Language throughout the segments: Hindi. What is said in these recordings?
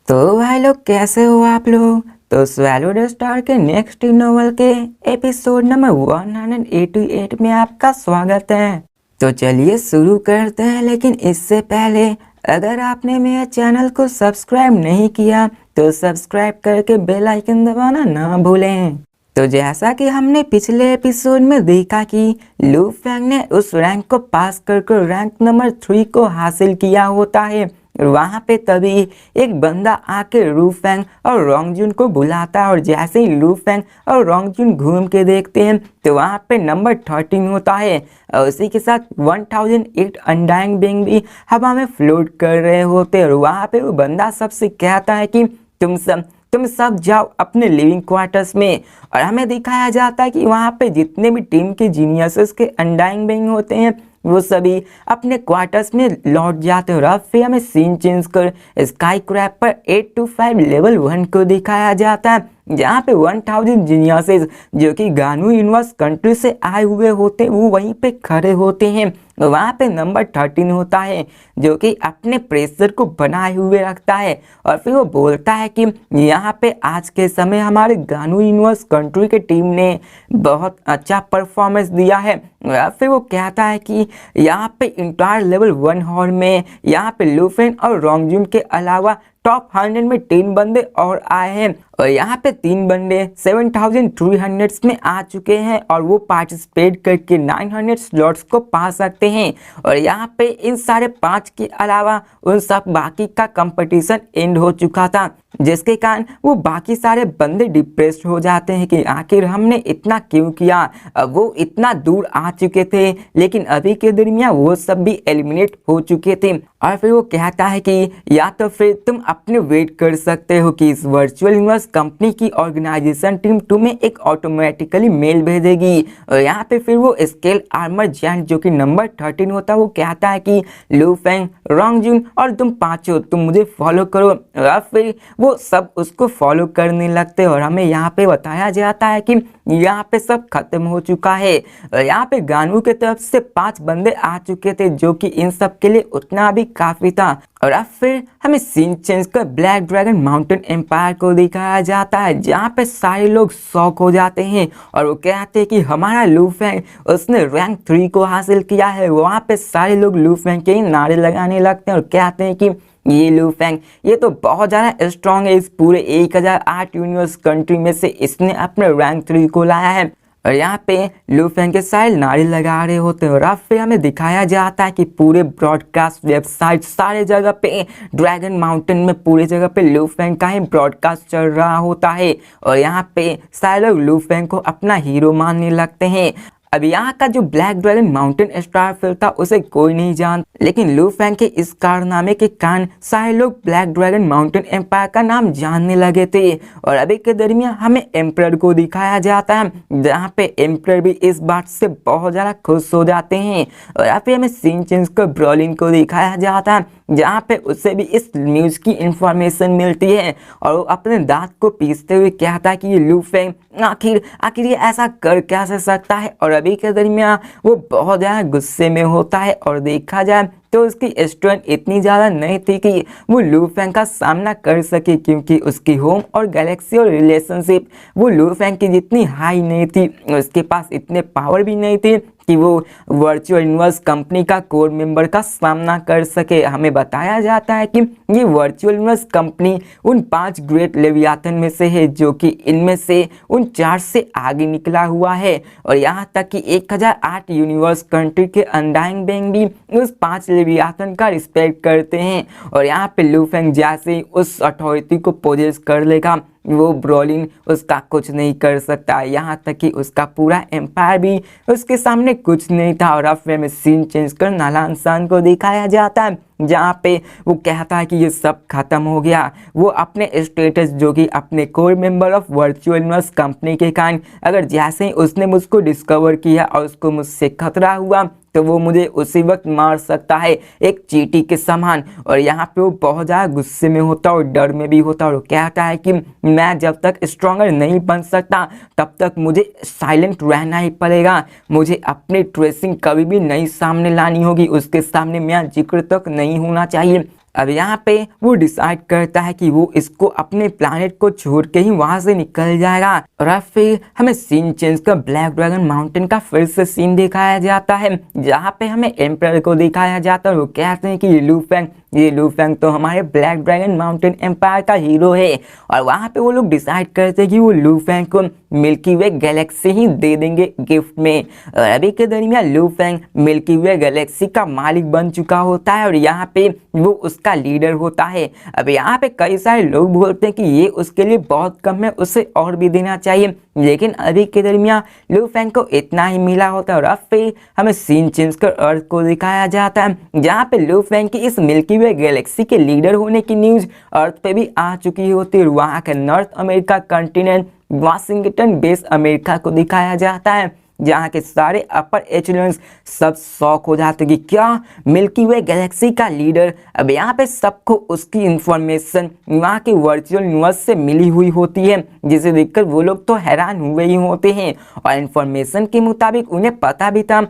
तो भाई लोग कैसे हो आप लोग। तो स्वैलो द स्टार के नेक्स्ट नोवेल के एपिसोड नंबर 188 में आपका स्वागत है। तो चलिए शुरू करते हैं, लेकिन इससे पहले अगर आपने मेरे चैनल को सब्सक्राइब नहीं किया तो सब्सक्राइब करके बेल आइकन दबाना ना भूलें। तो जैसा कि हमने पिछले एपिसोड में देखा कि लू फेंग ने उस रैंक को पास कर रैंक नंबर 3 को हासिल किया होता है। वहां पे तभी एक बंदा आके लू फेंग और रोंगजुन को बुलाता है, और जैसे ही लू फेंग और रोंगजुन घूम के देखते हैं तो वहां पे नंबर 13 होता है, और उसी के साथ 1008 अनडाइंग बिंग भी हवा में फ्लोट कर रहे होते हैं। और वहां पे वो बंदा सबसे कहता है कि तुम सब जाओ अपने लिविंग क्वार्टर्स में। और हमें दिखाया जाता है कि वहां पे जितने भी टीम के जीनियसेस के अनडाइंग बिंग होते हैं वो सभी अपने क्वार्टर्स में लौट जाते हैं। और अब फिर हमें सीन चेंज कर स्काई क्रैपर 825 लेवल 1 को दिखाया जाता है, जहाँ पे 1000 जीनियसेस जो कि गानू यूनिवर्स कंट्री से आए हुए होते हैं वो वहीं पे खड़े होते हैं। वहाँ पे नंबर 13 होता है जो कि अपने प्रेशर को बनाए हुए रखता है, और फिर वो बोलता है कि यहाँ पे आज के समय हमारे गानू यूनिवर्स कंट्री के टीम ने बहुत अच्छा परफॉर्मेंस दिया है। और फिर वो कहता है कि यहाँ पे इंटायर लेवल 1 हॉल में यहाँ पे लू फेंग और रोंगजुन के अलावा टॉप 100 में 3 बंदे और आए हैं, और यहाँ पे 3 बंदे 7300 में आ चुके हैं, और वो पार्टिसिपेट करके 900 स्लॉट्स को पा सकते हैं। और यहाँ पे इन सारे 5 के अलावा उन सब बाकी का कंपटीशन एंड हो चुका था, जिसके कारण वो बाकी सारे बंदे डिप्रेस्ड हो जाते हैं कि आखिर हमने इतना क्यों किया। अब वो इतना दूर आ चुके थे, लेकिन अभी के दरमियान वो सब भी एलिमिनेट हो चुके थे। और फिर वो कहता है कि या तो फिर तुम अपने वेट कर सकते हो कि इस वर्चुअल यूनिवर्स कंपनी की ऑर्गेनाइजेशन टीम तुम्हें एक ऑटोमेटिकली मेल भेजेगी। और यहाँ पे फिर वो स्केल आर्मर जैंट जो कि नंबर 13 होता है वो कहता है कि लू फेंग, रोंगजुन और तुम पांचों तुम मुझे फॉलो करो। और फिर वो सब उसको फॉलो करने लगते हैं, और हमें यहाँ पे बताया जाता है कि यहाँ पे सब खत्म हो चुका है। और यहाँ पे गानू के तरफ से 5 बंदे आ चुके थे जो कि इन सब के लिए उतना भी काफी था। और अब फिर हमें सीन चेंज कर ब्लैक ड्रैगन माउंटेन एम्पायर को दिखाया जाता है, जहाँ पे सारे लोग शॉक हो जाते हैं और वो कहते हैं कि हमारा लू फेंग उसने रैंक 3 को हासिल किया है। वहाँ पे सारे लोग लू फेंग के ही नारे लगाने लगते हैं और कहते हैं कि ये लू फेंग ये तो बहुत ज़्यादा स्ट्रॉन्ग है, इस पूरे 1008 यूनिवर्स कंट्री में से इसने अपने रैंक 3 को लाया है। और यहाँ पे लू फेंग के सारे नारे लगा रहे होते हैं। और अब फिर हमें दिखाया जाता है कि पूरे ब्रॉडकास्ट वेबसाइट सारे जगह पे ड्रैगन माउंटेन में पूरी जगह पे लू फेंग का ही ब्रॉडकास्ट चल रहा होता है, और यहाँ पे सारे लोग लू फेंग को अपना हीरो मानने लगते हैं। अब यहाँ का जो ब्लैक ड्रैगन माउंटेन स्टारफील्ड था उसे कोई नहीं जानता, लेकिन लू फेंग के इस कारनामे के कारण सारे लोग ब्लैक ड्रैगन माउंटेन एम्पायर का नाम जानने लगे थे। और अभी के दरमियान हमें एम्परर को दिखाया जाता है, जहाँ पे एम्परर भी इस बात से बहुत ज़्यादा खुश हो जाते हैं। और यहाँ पे हमें सीन चेंज को ब्रॉलिन को दिखाया जाता है, जहाँ पे उसे भी इस न्यूज़ की इंफॉर्मेशन मिलती है, और वो अपने दांत को पीसते हुए कहता है कि ये लू फेंग आखिर ये ऐसा कर कैसे सकता है। और अभी के दरमियान वो बहुत ज़्यादा गुस्से में होता है, और देखा जाए तो उसकी स्ट्रेंथ इतनी ज़्यादा नहीं थी कि वो लू फेंग का सामना कर सके, क्योंकि उसकी होम और गैलेक्सी और रिलेशनशिप वो लू फेंग की जितनी हाई नहीं थी, उसके पास इतने पावर भी नहीं थे कि वो वर्चुअल यूनिवर्स कंपनी का कोर मेंबर का सामना कर सके। हमें बताया जाता है कि ये वर्चुअल यूनिवर्स कंपनी उन 5 ग्रेट लेवियाथन में से है, जो कि इनमें से उन 4 से आगे निकला हुआ है। और यहाँ तक कि 1008 यूनिवर्स कंट्री के अनडाइंग बेंग भी उस 5 लेवियाथन का रिस्पेक्ट करते हैं। और यहाँ पे लू फेंग जैसे उस अथॉरिटी को पोजेस कर लेगा, वो ब्रॉलिन उसका कुछ नहीं कर सकता, यहाँ तक कि उसका पूरा एम्पायर भी उसके सामने कुछ नहीं था। और अब में सीन चेंज कर नालान सान को दिखाया जाता है, जहाँ पे वो कहता है कि ये सब खत्म हो गया। वो अपने स्टेटस जो कि अपने core member of virtual universe company के कारण अगर जैसे ही उसने मुझको डिस्कवर किया और उसको मुझसे खतरा हुआ तो वो मुझे उसी वक्त मार सकता है, एक चींटी के समान। और यहाँ पे वो बहुत ज़्यादा गुस्से में होता और डर में भी होता, और वो कहता है कि मैं जब तक स्ट्रॉन्गर नहीं बन सकता तब तक मुझे साइलेंट रहना ही पड़ेगा, मुझे अपनी ट्रेसिंग कभी भी नहीं सामने लानी होगी, उसके सामने मेरा जिक्र तक नहीं होना चाहिए। अब यहाँ पे वो डिसाइड करता है कि वो इसको अपने प्लैनेट को छोड़ के ही वहां से निकल जाएगा। और अब फिर हमें सीन चेंज कर ब्लैक ड्रैगन माउंटेन का फिर से सीन दिखाया जाता है, जहाँ पे हमें एम्परर को दिखाया जाता है। वो कहते हैं कि ये लू फेंग तो हमारे ब्लैक ड्रैगन माउंटेन एम्पायर का हीरो है। और वहाँ पे वो लोग डिसाइड करते हैं कि वो लू फेंग को मिल्की वे गैलेक्सी ही दे देंगे गिफ्ट में। और अभी के दरमियान लू फेंग मिल्की वे गैलेक्सी का मालिक बन चुका होता है और यहाँ पे वो उसका लीडर होता है। अब यहाँ पे कई सारे लोग बोलते हैं कि ये उसके लिए बहुत कम है, उसे और भी देना चाहिए, लेकिन अभी के दरमियान लू फेंग को इतना ही मिला होता है। और अब फिर हमें सीन चेंज कर अर्थ को दिखाया जाता है, जहाँ पे लू फेंग की इस मिल्की वे गैलेक्सी के लीडर होने की न्यूज अर्थ पे भी आ चुकी होती है। वहाँ के north America continent Washington base America को दिखाया जाता है, जहाँ के सारे अपर एचेलन्स सब शॉक हो जाते कि क्या मिल्की वे गैलेक्सी का लीडर। अब यहाँ पे सबको उसकी इंफॉर्मेशन वहाँ के वर्चुअल यूनिवर्स से मिली हुई होती है, जिसे देखकर वो लोग तो हैरान हुए ही होते हैं। और इंफॉर्मेशन के मुताबिक उन्हें पता भी था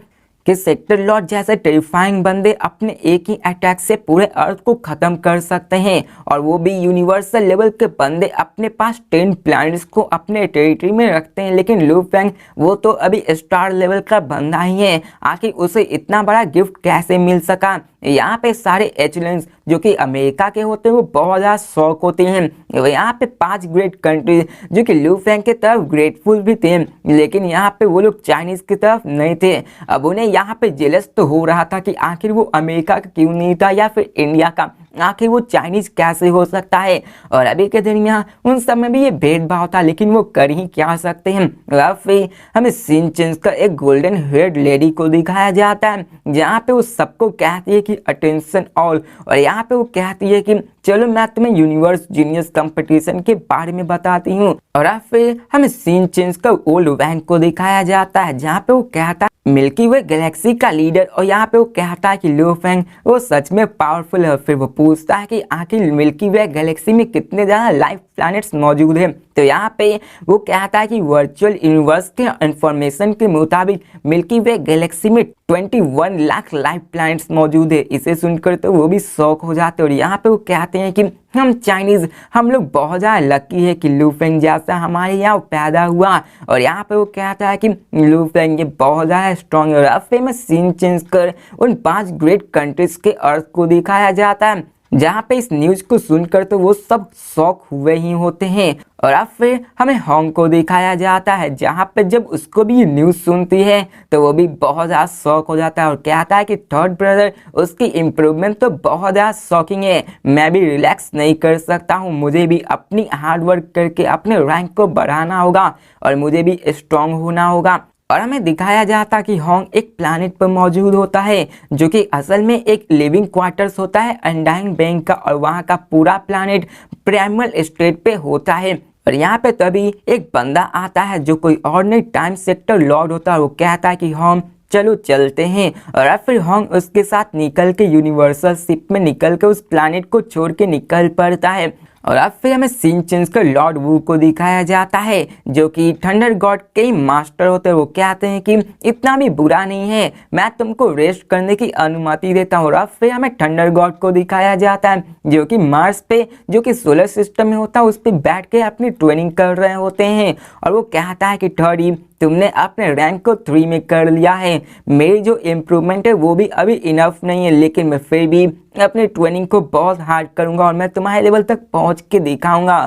कि सेक्टर लॉर्ड जैसे टेरिफाइंग बंदे अपने एक ही अटैक से पूरे अर्थ को खत्म कर सकते हैं, और वो भी यूनिवर्सल लेवल के बंदे अपने पास 10 प्लैनेट्स को अपने टेरिटरी में रखते हैं। लेकिन लू फेंग वो तो अभी स्टार लेवल का बंदा ही है, आखिर उसे इतना बड़ा गिफ्ट कैसे मिल सका। यहाँ पे सारे एचलेंस जो कि अमेरिका के होते हैं वो बहुत ज़्यादा शौक होते हैं। यहाँ पे 5 ग्रेट कंट्रीज जो कि लू फेंग की तरफ ग्रेटफुल भी थे, लेकिन यहाँ पे वो लोग चाइनीज की तरफ नहीं थे। अब उन्हें यहाँ पे जेलस तो हो रहा था कि आखिर वो अमेरिका का क्यों नहीं था या फिर इंडिया का, आखिर वो चाइनीज कैसे हो सकता है। और अभी के दिन यहाँ उन सब में भी ये भेदभाव था, लेकिन वो कर ही क्या सकते हैं। अब फिर हमें सीन चेंज का एक गोल्डन हेयर्ड लेडी को दिखाया जाता है, जहाँ पे वो सबको कहती है कि अटेंशन ऑल, और यहाँ पे वो कहती है कि चलो मैं तुम्हें यूनिवर्स जीनियस कंपटीशन के बारे में बताती हूँ। और अब फिर हमें सीन चेंज का ओल्ड वैंग को दिखाया जाता है, जहाँ पे वो कहता है मिल्की वे गैलेक्सी का लीडर, और यहाँ पे वो कहता है कि लू फेंग वो सच में पावरफुल है। फिर वो पूछता है कि आखिर मिल्की वे गैलेक्सी में कितने ज़्यादा लाइफ प्लैनेट्स मौजूद हैं। तो यहाँ पे वो कहता है कि वर्चुअल यूनिवर्स के इंफॉर्मेशन के मुताबिक मिल्की वे गैलेक्सी में 21 लाख लाइफ प्लैनेट्स मौजूद है। इसे सुनकर तो वो भी शौक हो जाते हैं। और यहाँ पे वो कहते हैं कि हम चाइनीज हम लोग बहुत ज़्यादा लकी है कि लू फेंग जैसा हमारे यहाँ पैदा हुआ। और यहाँ पे वो कहता है कि लू फेंग ये बहुत ज़्यादा स्ट्रॉन्ग है। और अब फिर मैं सीन चेंज कर उन 5 ग्रेट कंट्रीज के अर्थ को दिखाया जाता है, जहाँ पे इस न्यूज को सुनकर तो वो सब शॉक हुए ही होते हैं। और अब फिर हमें हॉन्ग को दिखाया जाता है, जहाँ पे जब उसको भी ये न्यूज़ सुनती है तो वो भी बहुत ज़्यादा शॉक हो जाता है और कहता है कि थर्ड ब्रदर उसकी इम्प्रूवमेंट तो बहुत ज़्यादा शॉकिंग है, मैं भी रिलैक्स नहीं कर सकता हूँ, मुझे भी अपनी हार्ड वर्क करके अपने रैंक को बढ़ाना होगा और मुझे भी स्ट्रांग होना होगा। और हमें दिखाया जाता कि हॉन्ग एक प्लैनेट पर मौजूद होता है, जो कि असल में एक लिविंग क्वार्टर्स होता है अनडाइंग बैंक का, और वहाँ का पूरा प्लैनेट प्राइमल स्टेट पे होता है। और यहाँ पे तभी एक बंदा आता है जो कोई और नहीं टाइम सेक्टर लॉर्ड होता है। वो कहता है कि हम चलो चलते हैं। और अब फिर हॉन्ग उसके साथ निकल के यूनिवर्सल शिप में निकल के उस प्लैनेट को छोड़ के निकल पड़ता है। और अब फिर हमें सीन चेंज कर लॉर्ड वू को दिखाया जाता है, जो कि थंडर गॉड के ही मास्टर होते हैं। वो कहते हैं कि इतना भी बुरा नहीं है, मैं तुमको रेस्ट करने की अनुमति देता हूँ। और अब फिर हमें थंडर गॉड को दिखाया जाता है, जो कि मार्स पे जो कि सोलर सिस्टम में होता है उस पर बैठ के अपनी ट्रेनिंग कर रहे होते हैं। और वो कहता है कि थर्डी तुमने अपने रैंक को 3 में कर लिया है, मेरी जो इम्प्रूवमेंट है वो भी अभी इनफ नहीं है, लेकिन मैं फिर भी अपनी ट्रेनिंग को बहुत हार्ड करूंगा और मैं तुम्हारे लेवल तक पहुंच के दिखाऊंगा।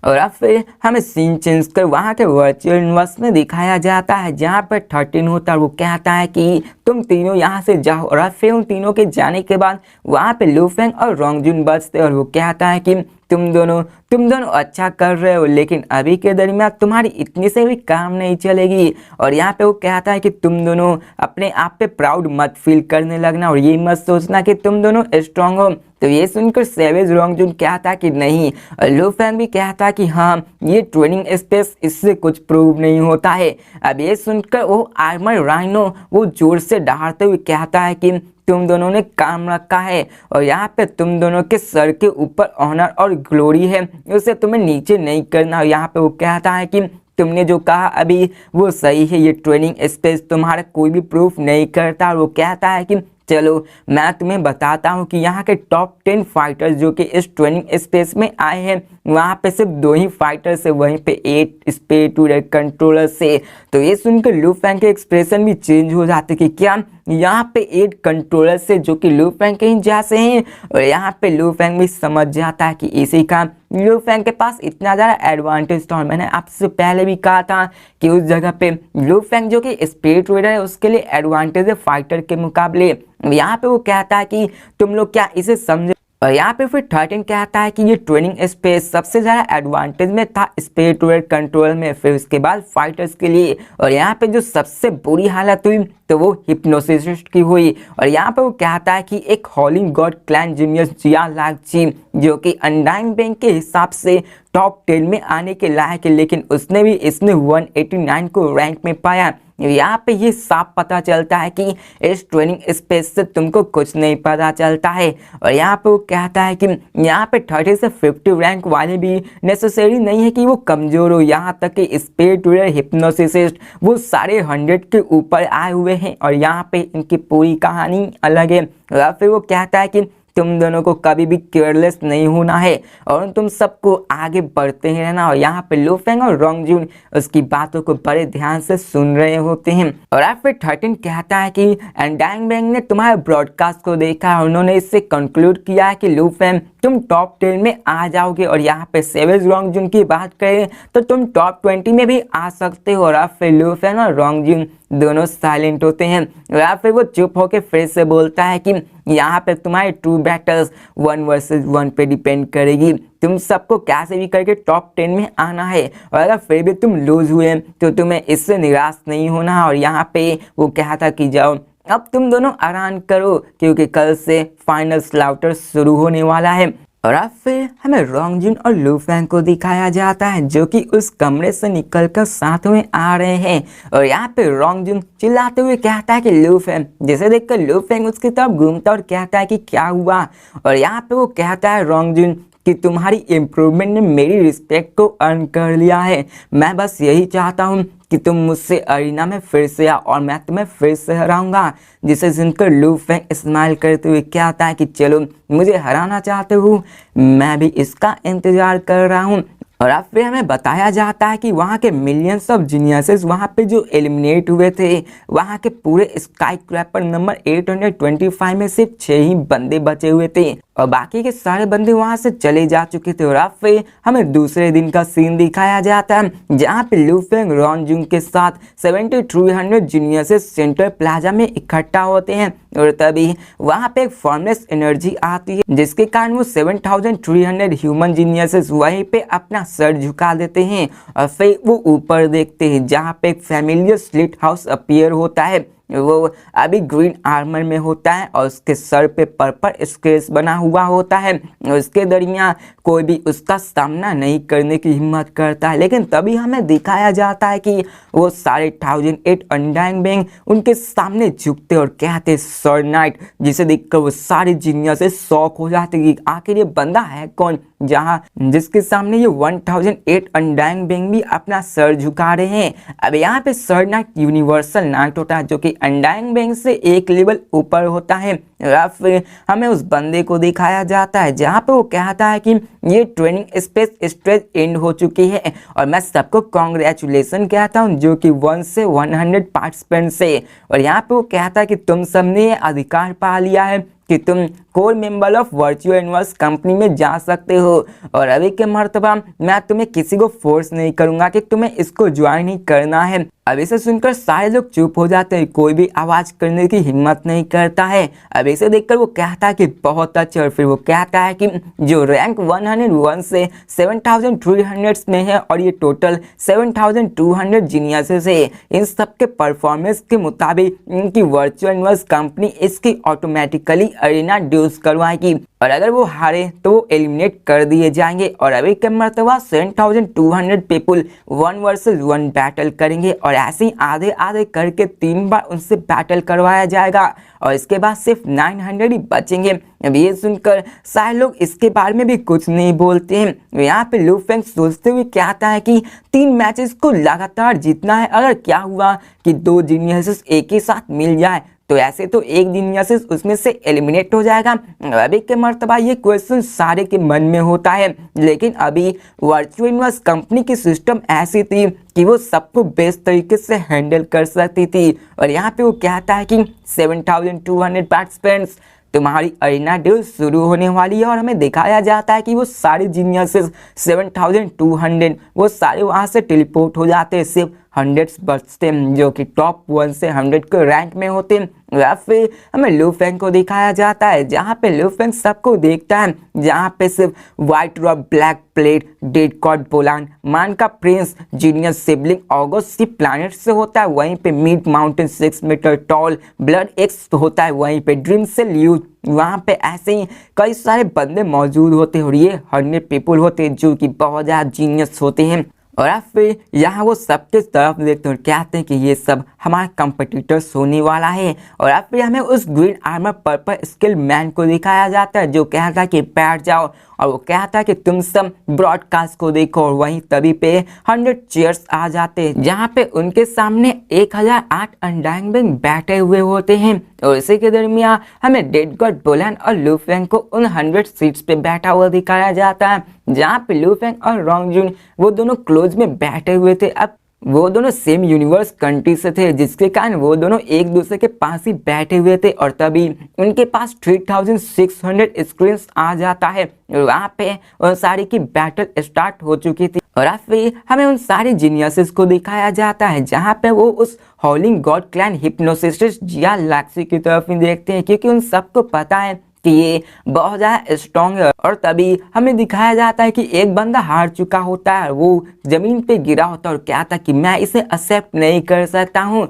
और अब फिर हमें सीन चेंज कर वहाँ के वर्चुअल यूनिवर्स में दिखाया जाता है, जहाँ पर 13 होता है। वो कहता है कि तुम तीनों यहाँ से जाओ। और अब फिर उन तीनों के जाने के बाद वहाँ पे लू फेंग और रोंगजुन बचते, और वो कहता है कि तुम दोनों अच्छा कर रहे हो, लेकिन अभी के दरमियान तुम्हारी इतनी से भी काम नहीं चलेगी। और यहाँ पे वो कहता है कि तुम दोनों अपने आप पे प्राउड मत फील करने लगना और ये मत सोचना कि तुम दोनों स्ट्रांग हो। तो ये सुनकर सेवेज रोंगजुन कहता कि नहीं, और लू फेंग भी कहता कि हाँ ये ट्रेनिंग स्पेस इससे कुछ प्रूव नहीं होता है। अब ये सुनकर वो आर्मर राइनो वो जोर से दहाड़ते हुए कहता है कि तुम दोनों ने काम रखा है और यहाँ पे तुम दोनों के सर के ऊपर ऑनर और ग्लोरी है, उसे तुम्हें नीचे नहीं करना। और यहाँ पे वो कहता है कि तुमने जो कहा अभी वो सही है, ये ट्रेनिंग स्पेस तुम्हारा कोई भी प्रूफ नहीं करता। और वो कहता है कि चलो मैं तुम्हें बताता हूँ कि यहाँ के टॉप 10 फाइटर्स जो कि इस ट्रेनिंग स्पेस में आए हैं, वहाँ पे सिर्फ 2 ही फाइटर्स है, वहीं पे 8 स्पेस टूडे कंट्रोलर से। तो ये सुनकर लू फैंग के एक्सप्रेशन भी चेंज हो जाते कि क्या यहाँ पे 8 कंट्रोलर से जो कि लू फैंग के ही जैसे हैं। और यहाँ पे लू फैंग भी समझ जाता है कि इसी का लू फैंग के पास इतना ज़्यादा एडवांटेज था। और मैंने आपसे पहले भी कहा था कि उस जगह पे लू फैंग जो कि स्पीड ट्रेडर है उसके लिए एडवांटेज है फाइटर के मुकाबले। यहाँ पे वो कहता है कि तुम लोग क्या इसे समझे। और यहाँ पे फिर 13 कहता है कि ये ट्रेनिंग स्पेस सबसे ज़्यादा एडवांटेज में था स्पेस टूडे कंट्रोल में, फिर उसके बाद फाइटर्स के लिए। और यहाँ पे जो सबसे बुरी हालत हुई तो वो हिप्नोसिस्ट की हुई। और यहाँ पे वो कहता है कि एक हॉलिंग गॉड क्लैन जीनियस जिया लाक्ची जो कि अनडाइंग बैंक के हिसाब से टॉप 10 में आने के लायक है, लेकिन उसने भी इसमें 189 को रैंक में पाया। यहाँ पे ये साफ पता चलता है कि इस ट्रेनिंग स्पेस से तुमको कुछ नहीं पता चलता है। और यहाँ पे वो कहता है कि यहाँ पे 30 से 50 रैंक वाले भी नेसेसरी नहीं है कि वो कमज़ोर हो, यहाँ तक कि स्पेस टूडे हिप्नोसिस्ट वो सारे 100 के ऊपर आए हुए हैं। और यहाँ पे इनकी पूरी कहानी अलग है। और फिर वो कहता है कि तुम दोनों को कभी भी केयरलेस नहीं होना है और तुम सबको आगे बढ़ते ही रहना। और यहाँ पे लू फैंग और रोंग जून उसकी बातों को बड़े ध्यान से सुन रहे होते हैं। और फिर 13 कहता है कि अनडाइंग बैंक ने तुम्हारे ब्रॉडकास्ट को देखा, उन्होंने इससे कंक्लूड किया है कि लू फैंग तुम टॉप 10 में आ जाओगे। और यहाँ पे सेवेज रोंग जून की बात करें तो तुम टॉप 20 में भी आ सकते हो। और फिर लू फैंग और रोंग जून दोनों साइलेंट होते हैं। और फिर वो चुप होकर फिर से बोलता है कि यहाँ पे तुम्हारी ट्रू बैटल्स 1 वर्सेस 1 पे डिपेंड करेगी, तुम सबको कैसे भी करके टॉप 10 में आना है। और अगर फिर भी तुम लूज हुए तो तुम्हें इससे निराश नहीं होना। और यहाँ पे वो कहता कि जाओ अब तुम दोनों आराम करो क्योंकि कल से फाइनल स्लाउटर शुरू होने वाला है। और अब फिर हमें रोंग जून और लू फैंग को दिखाया जाता है जो कि उस कमरे से निकलकर साथ में आ रहे हैं। और यहाँ पे रोंग जून चिल्लाते हुए कहता है कि लू फैंग, जिसे देखकर लू फैंग उसकी तरफ घूमता और कहता है कि क्या हुआ। और यहाँ पे वो कहता है रोंग जून कि तुम्हारी इम्प्रूवमेंट ने मेरी रिस्पेक्ट को अर्न कर लिया है, मैं बस यही चाहता हूँ कि तुम मुझसे अरीना में फिर से आओ और मैं तुम्हें फिर से हराऊंगा। जिसे सुनकर लू फैंग स्माइल करते हुए कहता है कि चलो मुझे हराना चाहते हो, मैं भी इसका इंतजार कर रहा हूँ। और अब फिर हमें बताया जाता है कि वहाँ के मिलियंस ऑफ जीनियसेस वहाँ पे जो एलिमिनेट हुए थे, वहाँ के पूरे स्काई क्रैपर नंबर 825 में सिर्फ 6 ही बंदे बचे हुए थे और बाकी के सारे बंदे वहाँ से चले जा चुके थे। और अब फिर हमें दूसरे दिन का सीन दिखाया जाता है जहाँ पे लू फैंग रोंग जून के साथ 7300 जीनियसेस सेंट्रल प्लाजा में इकट्ठा होते हैं। और तभी वहाँ पे एक फॉर्मलेस एनर्जी आती है जिसके कारण वो 7300 ह्यूमन जीनियसेस वहीं पे अपना सर झुका देते हैं। और फिर वो ऊपर देखते हैं जहाँ पे एक फैमिलियर स्लिट हाउस अपीयर होता है। वो अभी ग्रीन आर्मर में होता है और उसके सर पे पर्पल स्केच बना हुआ होता है। उसके दरमियान कोई भी उसका सामना नहीं करने की हिम्मत करता है। लेकिन तभी हमें दिखाया जाता है कि वो सारे 1008 अनडाइंग बैंक उनके सामने झुकते और कहते सर नाइट, जिसे देखकर वो सारे जीनियस से शॉक हो जाते कि आखिर ये बंदा है कौन, जहाँ जिसके सामने ये 1008 अनडाइंग बैंक भी अपना सर झुका रहे हैं। अब यहाँ पे सर नाइट यूनिवर्सल नाइट होता है जो कि अनडाइंग बैंक से एक लेवल ऊपर होता है। फिर हमें उस बंदे को दिखाया जाता है जहाँ पे वो कहता है कि ये ट्रेनिंग स्पेस स्टेज एंड हो चुकी है और मैं सबको कॉन्ग्रेचुलेसन कहता हूँ जो कि 1 से 100 पार्टिसिपेंट से। और यहाँ पे वो कहता है कि तुम सबने ये अधिकार पा लिया है कि तुम core member of virtual universe company में जा सकते हो। और अभी के मर्तबा मैं तुम्हें किसी को फोर्स नहीं करूंगा कि तुम्हें इसको ज्वाइन ही करना है। अब इसे सुनकर सारे लोग चुप हो जाते हैं, कोई भी आवाज करने की हिम्मत नहीं करता है। अब इसे देखकर वो कहता है कि बहुत अच्छा। और फिर वो कहता है कि जो रैंक 101 से 7300 में है और ये टोटल 7200 जीनियसेस है, इन सब के परफॉर्मेंस के मुताबिक इनकी वर्चुअल यूनिवर्स कंपनी इसकी ऑटोमेटिकली अरीना ड्यूज करवाएगी और अगर वो हारे तो वो एलिमिनेट कर दिए जाएंगे। और अभी के मर्तबा 7200 पीपल 1 वर्सेस 1 बैटल करेंगे और ऐसे ही आधे आधे करके 3 बार उनसे बैटल करवाया जाएगा और इसके बाद सिर्फ 900 ही बचेंगे। अब ये सुनकर सारे लोग इसके बारे में भी कुछ नहीं बोलते हैं। यहाँ पे लू फैंग सोचते हुए कहता है कि 3 मैचेस को लगातार जीतना है, अगर क्या हुआ कि 2 जीनियसेस एक ही साथ मिल जाए तो ऐसे तो एक जीनियस उसमें से एलिमिनेट हो जाएगा। अभी के मर्तबा ये क्वेश्चन सारे के मन में होता है, लेकिन अभी वर्चुअल यूनिवर्स कंपनी की सिस्टम ऐसी थी कि वो सबको बेस्ट तरीके से हैंडल कर सकती थी। और यहाँ पे वो कहता है कि 7200 पार्टिसिपेंट्स तुम्हारी अरीना ड्यू शुरू होने वाली है, और हमें दिखाया जाता है कि वो सारे जीनियसेस 7200 वो सारे वहाँ से टेलीपोर्ट हो जाते हैं, सिर्फ 100 बचते हैं जो कि टॉप 1 से 100 के रैंक में होते हैं। या फिर हमें लू फेंग को दिखाया जाता है, जहाँ पे लू फेंग सबको देखता है, जहाँ पे सिर्फ व्हाइट रॉक, ब्लैक प्लेट, डेड कॉड पोलान, मान का prince, genius sibling August planet से होता है, वहीं पे मिड माउंटेन 6 मीटर टॉल, ब्लड एक्स होता है, वहीं पे ड्रीम से ल्यूज, वहाँ पे ऐसे ही कई सारे बंदे मौजूद होते हैं, और ये 100 पीपल होते हैं जो कि बहुत ज़्यादा जीनियस होते हैं। और आप फिर यहाँ वो सबके तरफ देखते हैं और कहते हैं कि ये सब हमारा कंपटीटर्स होने वाला है। और आप फिर हमें उस green armour purple skill man को दिखाया जाता है जो कहता है कि बैठ जाओ, और वो कहता है कि तुम सब ब्रॉडकास्ट को देखो। और वहीं तभी पे 100 चेयर्स आ जाते हैं, जहाँ पे उनके सामने 1008 अनडाइंग बेंग बैठे हुए होते हैं। और इसी के दरमियान हमें डेड गॉड बोलन और लू फेंग को उन 100 सीट्स पे बैठा हुआ दिखाया जाता है, जहाँ पे लू फेंग और रोंग जून वो दोनों क्लोज में बैठे हुए थे। अब वो दोनों सेम यूनिवर्स कंट्री से थे, जिसके कारण वो दोनों एक दूसरे के पास ही बैठे हुए थे। और तभी उनके पास 3600 स्क्रीन आ जाता है, और वहाँ पे उन सारी की बैटल स्टार्ट हो चुकी थी। और फिर हमें उन सारे जीनियसेस को दिखाया जाता है, जहाँ पे वो उस हॉलिंग गॉड क्लैन हिप्नोसिस्ट जिया लैक्सी की तरफ ही देखते हैं, क्योंकि उन सबको पता है कि ये बहुत ज़्यादा स्ट्रॉन्ग है। और तभी हमें दिखाया जाता है कि एक बंदा हार चुका होता है, वो जमीन पे गिरा होता है और कहता है कि मैं इसे एक्सेप्ट नहीं कर सकता हूँ।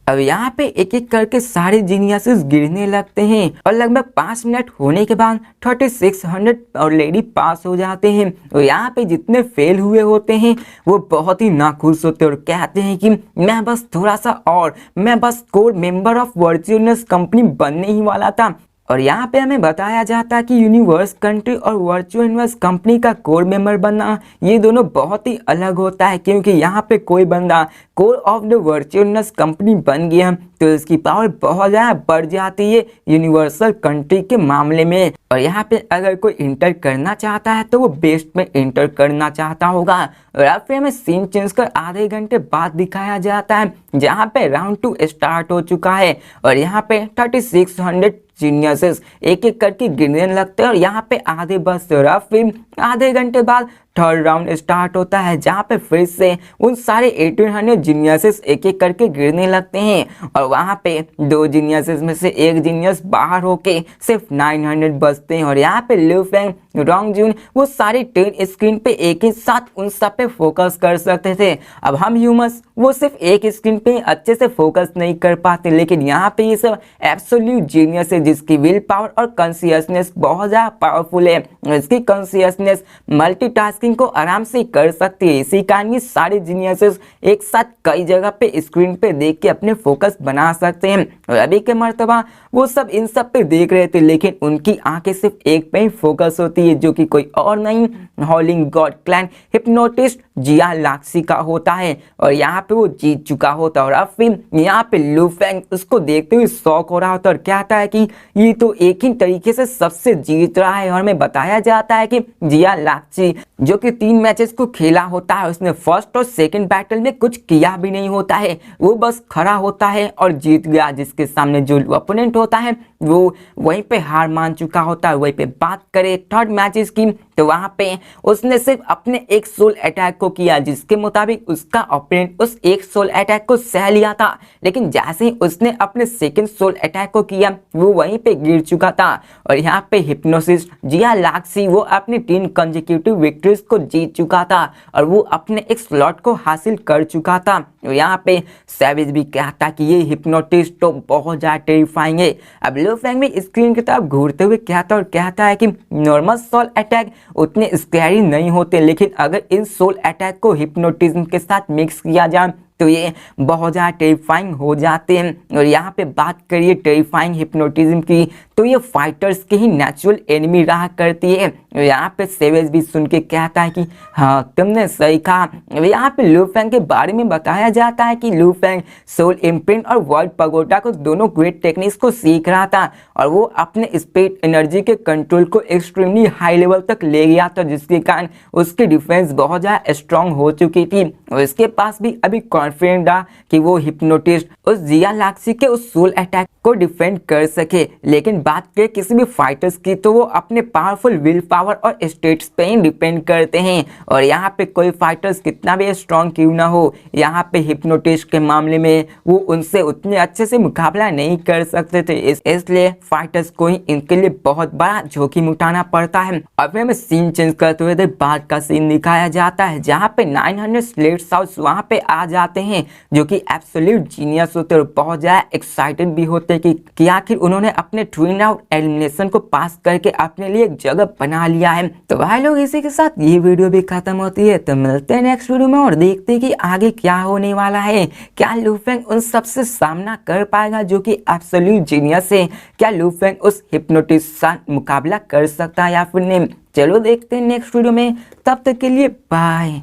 अब यहाँ पे एक एक करके सारे जीनियसेस गिरने लगते हैं, और लगभग 5 मिनट होने के बाद 3600 ऑलरेडी पास हो जाते हैं। और यहाँ पे जितने फेल हुए होते हैं वो बहुत ही नाखुश होते हैं और कहते हैं कि मैं बस थोड़ा सा और, मैं बस core member of virtual company बनने ही वाला था। और यहाँ पे हमें बताया जाता है कि यूनिवर्स कंट्री और वर्चुअल यूनिवर्स कंपनी का कोर मेंबर बनना ये दोनों बहुत ही अलग होता है, क्योंकि यहाँ पे कोई बंदा core of the virtual universe company बन गया तो इसकी पावर बहुत ज़्यादा बढ़ जाती है यूनिवर्सल कंट्री के मामले में। और यहाँ पे अगर कोई इंटर करना चाहता है तो वो बेस्ट में इंटर करना चाहता होगा। और अब फिर हमें सीन चेंज कर आधे घंटे बाद दिखाया जाता है, जहाँ पे राउंड 2 स्टार्ट हो चुका है। और यहाँ पे 3600 जीनियसेस एक एक करके गिरने लगते हैं, और यहाँ पे आधे बस और फिर आधे घंटे बाद थर्ड राउंड स्टार्ट होता है, जहाँ पे फिर से उन सारे 1800 जीनियसेस एक एक करके गिरने लगते हैं। और वहाँ पे 2 जीनियसेस में से एक जीनियस बाहर होके सिर्फ 900 बचते हैं। और यहाँ पे लू फेंग, रोंग जून वो सारे 10 स्क्रीन पे एक ही साथ उन सब पे फोकस कर सकते थे। अब हम ह्यूमंस वो सिर्फ एक स्क्रीन पे अच्छे से फोकस नहीं कर पाते, लेकिन यहाँ पे ये सब एब्सोल्यूट जीनियस है जिसकी विल पावर और कॉन्शियसनेस बहुत ज़्यादा पावरफुल है। इसकी कॉन्शियसनेस मल्टीटास्किंग को आराम से कर सकती है, इसी कारण ये सारे जीनियसेस एक साथ कई जगह पे स्क्रीन पे देख के अपने फोकस बना सकते हैं। और अभी के मर्तबा वो सब इन सब पे देख रहे थे, लेकिन उनकी आंखें सिर्फ एक पे ही फोकस होती है, जो कि कोई और नहीं हॉलिंग गॉड क्लैन हिप्नोटिस्ट जिया लाक्सी का होता है। और यहाँ पे वो जीत चुका होता है। और अब फिर यहाँ पे लू फेंग उसको देखते हुए शॉक हो रहा होता है और कहता है कि ये तो एक ही तरीके से सबसे जीत रहा है। और हमें बताया जाता है कि जिया लाक्सी जो कि 3 मैचेस को खेला होता है, उसने फर्स्ट और सेकंड बैटल में कुछ किया भी नहीं होता है, वो बस खड़ा होता है और जीत गया। जिसके सामने जो ओपोनेंट होता है वो वहीं पे हार मान चुका होता है। वहीं पे बात करें थर्ड मैचेस की, तो वहां पे उसने सिर्फ अपने एक सोल अटैक को किया, जिसके मुताबिक उसका ओपोनेंट उस एक सोल अटैक को सह लिया था। लेकिन जैसे ही उसने अपने सेकंड सोल अटैक को किया वो वहीं पे गिर चुका था। और यहाँ पे हिप्नोसिस्ट जिया लाक्सी वो अपनी 3 कंसेक्यूटिव विक्ट्रीज को जीत चुका था और वो अपने एक स्लॉट को हासिल कर चुका था। यहाँ पे सैविज भी कहता कि ये हिप्नोटिस्ट तो बहुत ज़्यादा टेरिफाइंग है। अब लू फेंग भी स्क्रीन की तरफ घूरते हुए कहता है कि नॉर्मल सोल अटैक उतने स्कैरी नहीं होते, लेकिन अगर इन सोल अटैक को हिप्नोटिज्म के साथ मिक्स किया जाए तो ये बहुत ज़्यादा टेरिफाइंग हो जाते हैं। और यहाँ पे बात करिए टेरिफाइंग हिप्नोटिज्म की, तो ये फाइटर्स के ही नेचुरल एनिमी रहा करती है। यहाँ पे सेवेज भी सुन के कहता है कि हाँ तुमने सही कहा। यहाँ पे लू फेंग के बारे में बताया जाता है कि लू फेंग सोल इम्प्रिंट और वर्ल्ड पगोडा को दोनों ग्रेट टेक्निक्स को सीख रहा था और वो अपने स्पिरिट एनर्जी के कंट्रोल को एक्सट्रीमली हाई लेवल तक ले गया था, जिसके कारण उसकी डिफेंस बहुत ज़्यादा स्ट्रांग हो चुकी थी और इसके पास भी अभी कॉन्फिडेंट था कि वो हिप्नोटिस्ट उस जिया लाक्सी के उस सोल अटैक को डिफेंड कर सके। लेकिन बात करें किसी भी फाइटर्स की तो वो अपने पावरफुल विल पावर और स्टेट्स पे ही डिपेंड करते हैं और यहाँ पे कोई फाइटर्स कितना भी स्ट्रांग क्यों ना हो, यहाँ पे हिप्नोटिस्ट के मामले में वो उनसे उतने अच्छे से मुकाबला नहीं कर सकते थे। इसलिए फाइटर्स को ही इनके लिए बहुत बड़ा जोखिम उठाना पड़ता है। अब हमें सीन चेंज करते हुए बाद का सीन दिखाया जाता है जहाँ पे 900 स्लेट्स हाउस वहाँ पे आ जाते हैं जो कि एब्सोल्यूट जीनियस होते हैं और बहुत ज़्यादा एक्साइटेड भी होते हैं कि आखिर उन्होंने अपने ट्विन आउट एलिमिनेशन को पास करके अपने लिए एक जगह बना लिया है। तो भाई लोग इसी के साथ ये वीडियो भी खत्म होती है। तो मिलते हैं नेक्स्ट वीडियो में और देखते हैं कि आगे क्या होने वाला है। क्या लू फेंग उन सबसे सामना कर पाएगा जो कि एब्सोल्यूट जीनियस है? क्या लू फेंग उस हिप्नोटिस्ट से मुकाबला कर सकता है या फिर नहीं? चलो देखते हैं नेक्स्ट वीडियो में, तब तक के लिए बाय।